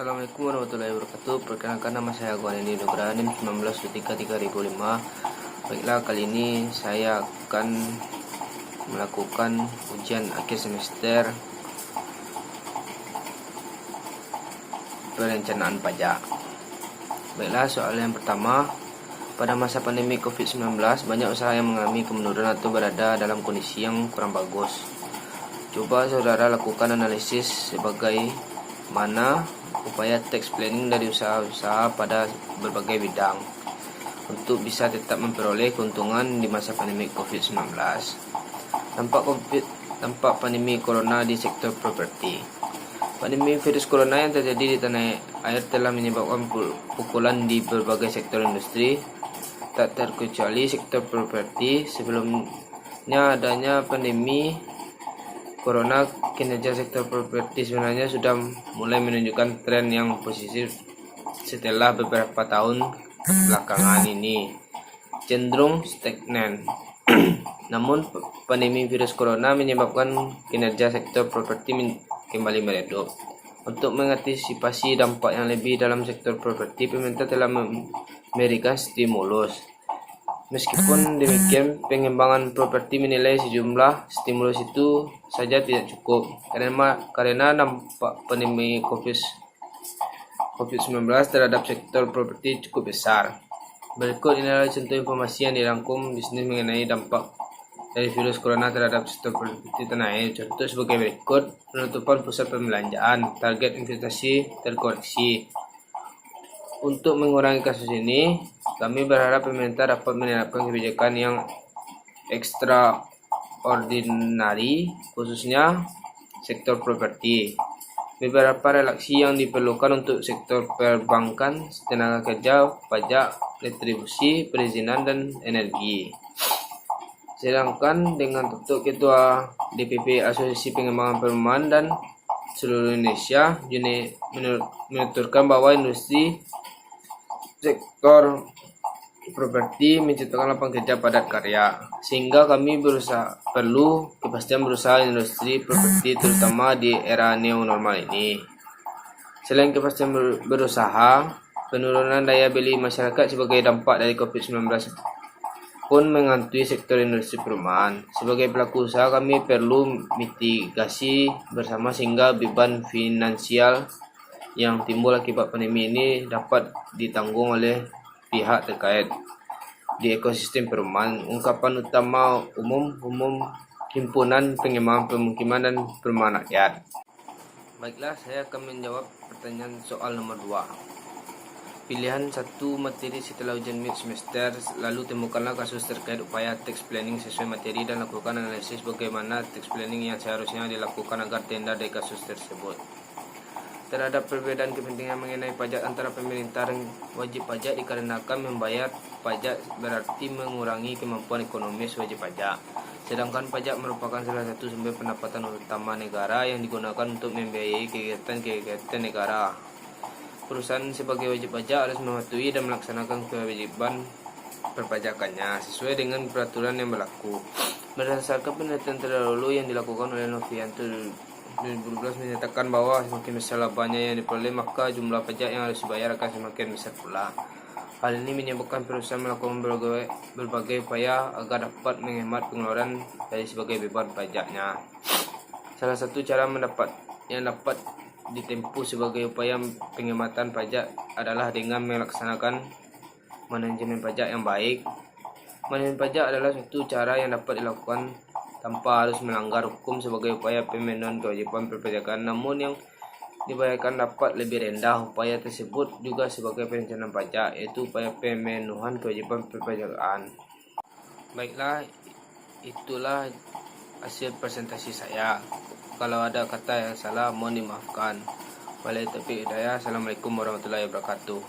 Assalamualaikum warahmatullahi wabarakatuh. Perkenalkan, nama saya Guaneni Nugraha, NIM 19233005. Baiklah, kali ini saya akan melakukan ujian akhir semester perencanaan pajak. Baiklah, soal yang pertama. Pada masa pandemi COVID-19, banyak usaha yang mengalami kemunduran atau berada dalam kondisi yang kurang bagus. Coba saudara lakukan analisis sebagai mana upaya tax planning dari usaha-usaha pada berbagai bidang untuk bisa tetap memperoleh keuntungan di masa pandemi COVID-19. Dampak pandemi corona di sektor properti. Pandemi virus corona yang terjadi di tanah air telah menyebabkan pukulan di berbagai sektor industri, tak terkecuali sektor properti. Sebelumnya adanya pandemi corona, kinerja sektor properti sebenarnya sudah mulai menunjukkan tren yang positif setelah beberapa tahun belakangan ini cenderung stagnan. Namun pandemi virus corona menyebabkan kinerja sektor properti kembali meredup. Untuk mengantisipasi dampak yang lebih dalam sektor properti, pemerintah telah memberikan stimulus. Meskipun demikian, pengembangan properti menilai sejumlah stimulus itu saja tidak cukup karena dampak pandemi COVID-19 terhadap sektor properti cukup besar. Berikut adalah contoh informasi yang dirangkum bisnis mengenai dampak dari virus corona terhadap sektor properti tanah air. Contoh sebagai berikut: penutupan pusat perbelanjaan, target investasi terkoreksi. Untuk mengurangi kasus ini, kami berharap pemerintah dapat menerapkan kebijakan yang ekstraordinari, khususnya sektor properti. Beberapa relaksi yang diperlukan untuk sektor perbankan, tenaga kerja, pajak, retribusi, perizinan, dan energi. Sedangkan dengan Ketua DPP Asosiasi Pengembangan Perumahan dan seluruh Indonesia, menuturkan bahwa industri sektor properti menciptakan lapangan kerja padat karya, sehingga kami perlu kepastian berusaha industri properti terutama di era new normal ini. Selain kepastian berusaha, penurunan daya beli masyarakat sebagai dampak dari COVID-19 pun menghantui sektor industri perumahan. Sebagai pelaku usaha, kami perlu mitigasi bersama sehingga beban finansial yang timbul akibat pandemi ini dapat ditanggung oleh pihak terkait di ekosistem perumahan. Ungkapan utama umum Himpunan Pengembangan Pemukiman dan Perumahan Rakyat. Baiklah, saya akan menjawab pertanyaan soal nomor 2. Pilihan 1 materi setelah ujian mid semester, lalu temukanlah kasus terkait upaya tax planning sesuai materi dan lakukan analisis bagaimana tax planning yang seharusnya dilakukan agar terhindar dari kasus tersebut. Terhadap perbedaan kepentingan mengenai pajak antara pemerintah dan wajib pajak, dikarenakan membayar pajak berarti mengurangi kemampuan ekonomis wajib pajak. Sedangkan pajak merupakan salah satu sumber pendapatan utama negara yang digunakan untuk membiayai kegiatan negara. Perusahaan sebagai wajib pajak harus mematuhi dan melaksanakan kewajiban perpajakannya sesuai dengan peraturan yang berlaku. Berdasarkan penelitian terdahulu yang dilakukan oleh Novianto 2012 menyatakan bahwa semakin besar labanya yang diperoleh, maka jumlah pajak yang harus dibayar akan semakin besar pula. Hal ini menyebabkan perusahaan melakukan berbagai upaya agar dapat menghemat pengeluaran dari sebagai beban pajaknya. Salah satu cara yang dapat ditempuh sebagai upaya penghematan pajak adalah dengan melaksanakan manajemen pajak yang baik. Manajemen pajak adalah suatu cara yang dapat dilakukan tanpa harus melanggar hukum sebagai upaya pemenuhan kewajiban perpajakan, namun yang dibayarkan dapat lebih rendah. Upaya tersebut juga sebagai perencanaan pajak, yaitu upaya pemenuhan kewajiban perpajakan. Baiklah, itulah hasil presentasi saya. Kalau ada kata yang salah, mohon dimaafkan. Wabillahi taufiq hidayah. Assalamualaikum warahmatullahi wabarakatuh.